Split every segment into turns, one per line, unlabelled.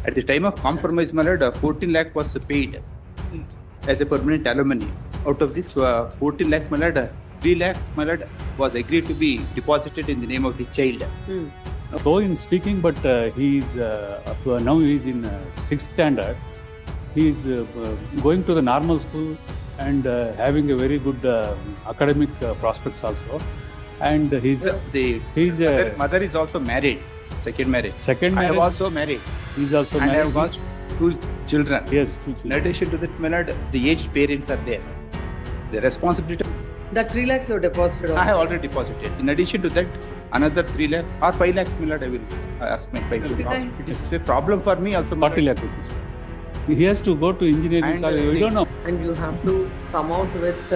At the time of compromise, my lord, 14 lakh was paid as a permanent alimony. Out of this 14 lakh, my lord, 3 lakh, my lord, was agreed to be deposited in the name of the child.
So in speaking, but he's now he's in 6th standard. He's going to the normal school and having a very good academic prospects also. And his
Mother is also married, second marriage.
Second
I
marriage.
have also married.
He's also
And I
married.
have got 2 children.
Yes, 2
In
children.
addition to that, my lord, the aged parents are there. The responsibility
That 3 lakhs you deposited
I
on.
have already deposited. In addition to that, another 3 lakh or 5 lakhs, my lord, I will ask my wife to
59.
It is a problem for me also. my
40
lord.
lakh rupees. He has to go to engineering
And,
college. We don't know.
And you have to come out with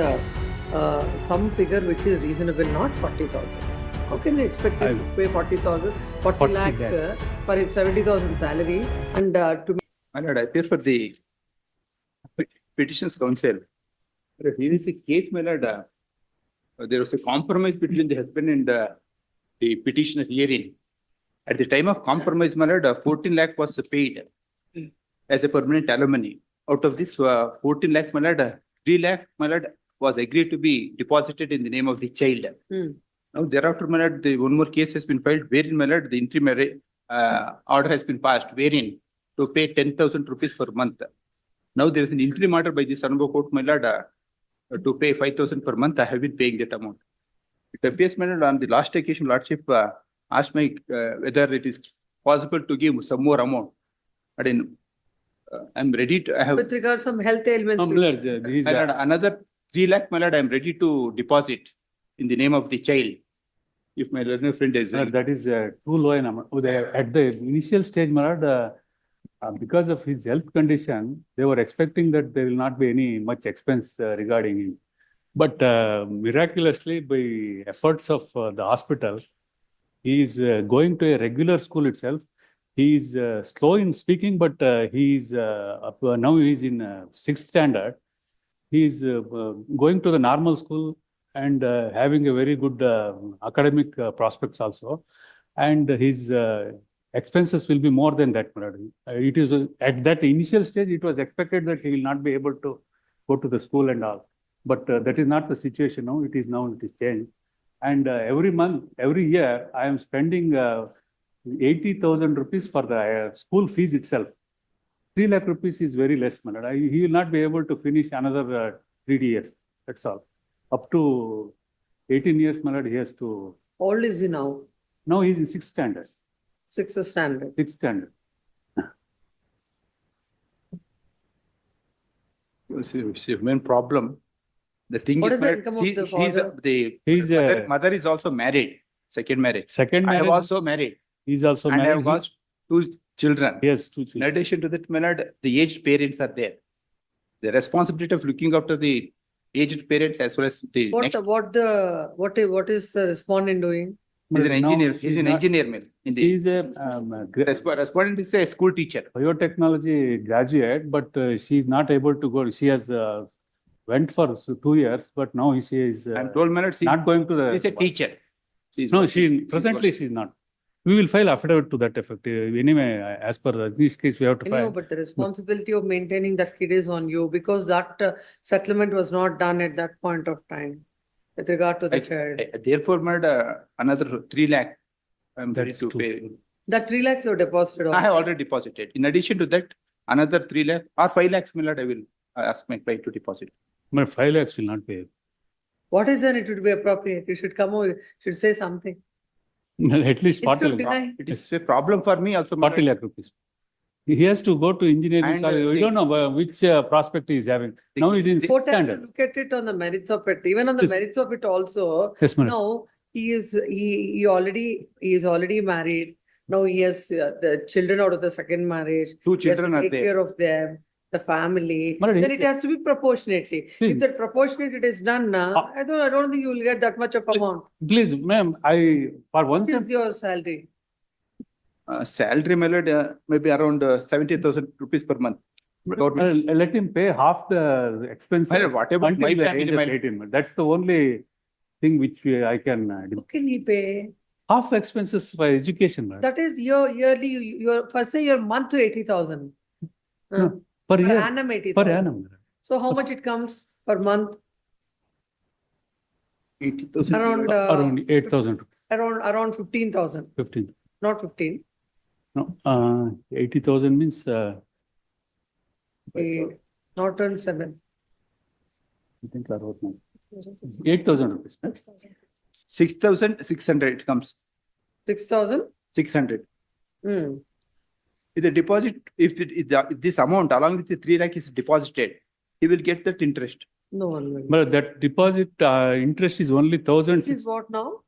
some figure which is reasonable, not 40,000. How can you expect him to pay 40,000, 40 lakhs for his 70,000 salary and to
My lord, I appear for the petitions council. Here is a case, my lord. There was a compromise between the husband and the petitioner hearing. At the time of compromise, my lord, 14 lakh was paid as a permanent alimony. Out of this 14 lakh, my lord, 3 lakh, my lord, was agreed to be deposited in the name of the child. Now, thereafter, my lord, one more case has been filed wherein, my lord, the interim order has been passed wherein to pay 10,000 rupees per month. Now, there is an interim order by the Honorable Court, my lord, to pay 5,000 per month. I have been paying that amount. It appears, my lord, on the last occasion, Lordship asked me whether it is possible to give some more amount. But I'm ready to. I have
with regard some health ailments.
No, my lord, he's,
my lord, another 3 lakh, my lord, I'm ready to deposit in the name of the child. If my learned friend is
Sir, that is too low an amount. At the initial stage, my lord, because of his health condition, they were expecting that there will not be any much expense regarding him. But miraculously, by efforts of the hospital, he is going to a regular school itself. He is slow in speaking, but he is now he is in 6th standard. He is going to the normal school and having a very good academic prospects also. And his expenses will be more than that. It is at that initial stage, it was expected that he will not be able to go to the school and all. But that is not the situation now. It is changed. And every month, every year, I am spending 80,000 rupees for the school fees itself. 3 lakh rupees is very less, my lord. He will not be able to finish another 3 years. That's all. Up to 18 years, my lord, he has to.
How old is he now?
Now he is in 6th standard.
6th standard.
6th standard.
it's a main problem. The thing
What
is,
is the
my lord,
income of the father?
He's
mother is also married, second marriage.
Second
I have
marriage.
also married.
He's also
And I
married.
have got 2 children.
Yes, 2
In
children.
addition to that, my lord, the aged parents are there. The responsibility of looking after the aged parents as well as the next.
What is the respondent doing?
He's an
Now
engineer.
she's
He's an
not-
engineer, man. In
He
the
is a
respondent is a school teacher.
biotechnology graduate, but she is not able to go. She has went for 2 years, but now she is
I'm told, my lord,
not going to the.
she's a teacher.
No, presently she is not. We will file affidavit to that effect. Anyway, as per this case, we have to
I know,
file.
but the responsibility of maintaining that kid is on you because that settlement was not done at that point of time with regard to the child.
Therefore, my lord, another 3 lakh I'm ready
That's
to
true.
pay.
That 3 lakhs you deposited
I
on.
have already deposited. In addition to that, another 3 lakh or 5 lakhs, my lord, I will ask my wife to deposit.
But 5 lakhs will not pay.
What is then it would be appropriate? You should come over, should say something.
At least
It
40
should
lakh.
deny.
It is a problem for me also, my
40
lord.
lakh rupees. He has to go to engineering
And,
college. We
the-
don't know which prospect he is having.
The-
Now it is
the-
6th
Court has to
standard.
look at it on the merits of it. Even on the
Yes.
merits of it also.
Yes, madam.
Now, he is already married. Now he has the children out of the second marriage.
2
He has to
children are
take
there.
care of them, the family.
Madam,
Then
he's-
it has to be proportionately.
Please.
If that proportionate it is done now, I don't think you will get that much of amount.
Please, ma'am, for one
What is
time,
your salary?
Salary, my lord, maybe around 70,000 rupees per month. Government.
let him pay half the expenses
My lord, whatever
until
my
the
family,
age of
my-
18. That's the only thing which I can.
How can he pay?
half expenses for education, madam.
That is your yearly, your, first say your month to 80,000.
No, per
Per
year,
annum
per
80,000.
annum. madam.
So how much it comes per month?
80,000.
Around,
Around 8,000,
around 15,000,
15.
not 15.
No, 80,000 means,
Not on 7.
I think around 8,000 rupees. right?
6,600 it comes,
6,000?
600.
Hmm.
If the deposit, if this amount along with the 3 lakh is deposited, he will get that interest.
No one will.
But that deposit interest is only
This
1,006,
is what now?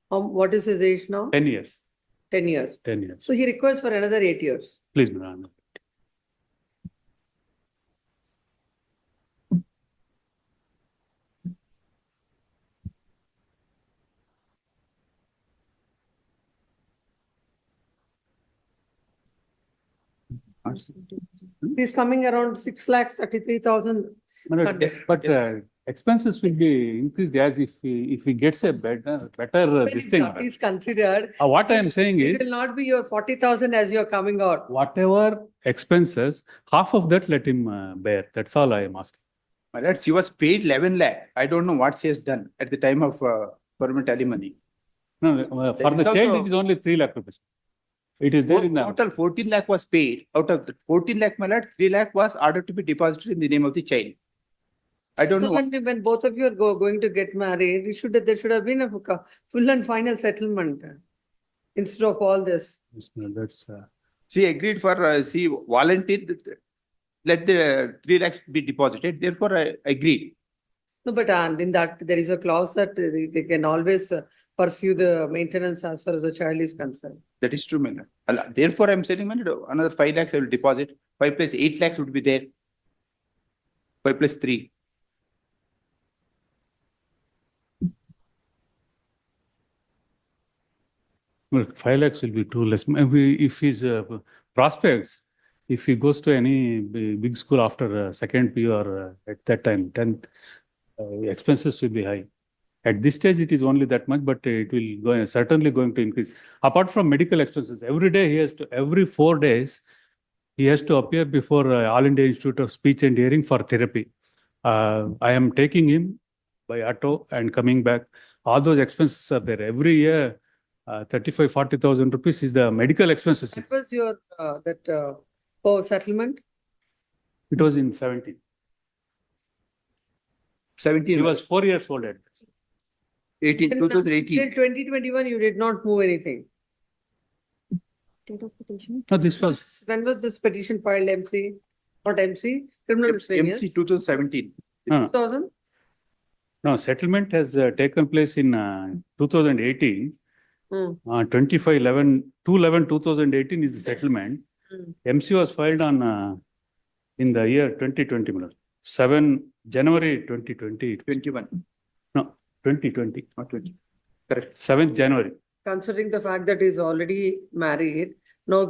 What is his age now?
10 years.
10 years.
10 years.
So he requires for another 8 years.
Please, madam.
He's coming around 6,33,000.
Madam, But expenses will be increased as if he gets a better this thing. madam.
Is considered.
What I am saying
It
is,
will not be your 40,000 as you're coming out.
whatever expenses, half of that let him bear. That's all I am asking.
My lord, she was paid 11 lakh. I don't know what she has done at the time of government alimony.
No, for
That
the
is
child,
also-
it is only 3 lakh rupees. It is there in the,
Total 14 lakh was paid. Out of the 14 lakh, my lord, 3 lakh was ordered to be deposited in the name of the child. I don't
So
know.
when both of you are going to get married, there should have been a full and final settlement instead of all this.
Yes, madam, that's,
She agreed for, she volunteered, let the 3 lakhs be deposited. Therefore, I agreed.
No, but in that there is a clause that they can always pursue the maintenance as far as the child is concerned.
That is true, my lord. Therefore, I'm saying, my lord, another 5 lakhs I will deposit. 5 plus 8 lakhs would be there. 5 plus 3.
well, 5 lakhs will be too less. Maybe if his prospects, if he goes to any big school after second PU or at that time, then expenses will be high. At this stage, it is only that much, but it will certainly going to increase. Apart from medical expenses, every day he has to, every 4 days, he has to appear before All India Institute of Speech and Hearing for therapy. I am taking him by auto and coming back. All those expenses are there. Every year, 40,000 rupees is the medical expenses.
What was your settlement?
It was in 17.
17.
He was 4 years old at
18,
Till
2018.
2021, you did not move anything.
No, this was
When was this petition filed, MC? Not MC, criminal miscellaneous?
MC 2017.
2000?
no settlement has taken place in 2018. 2/11/2018 is the settlement. MC was filed on in the year 2020, madam. 7 January 2020.
21.
No, 2020.
Not 20. Correct.
7th January.
Considering the fact that he's already married, no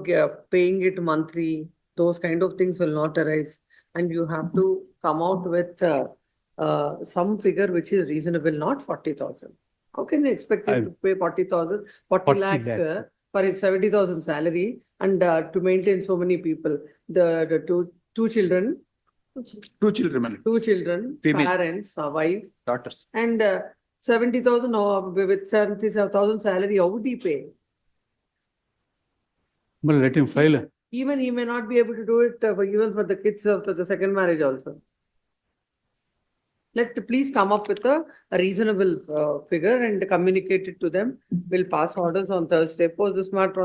paying it monthly, those kind of things will not arise. And you have to come out with some figure which is reasonable, not 40,000. How can you expect him to pay 40,000, 40 lakhs for his 70,000 salary and to maintain so many people? The two children,
2 children, my lord.
2 children,
Female.
parents, a wife,
Daughters.
and 70,000 with 70,000 salary, how would he pay?
But let him file.
Even he may not be able to do it even for the kids after the second marriage also. Please come up with a reasonable figure and communicate it to them. We'll pass orders on Thursday. Post this matter on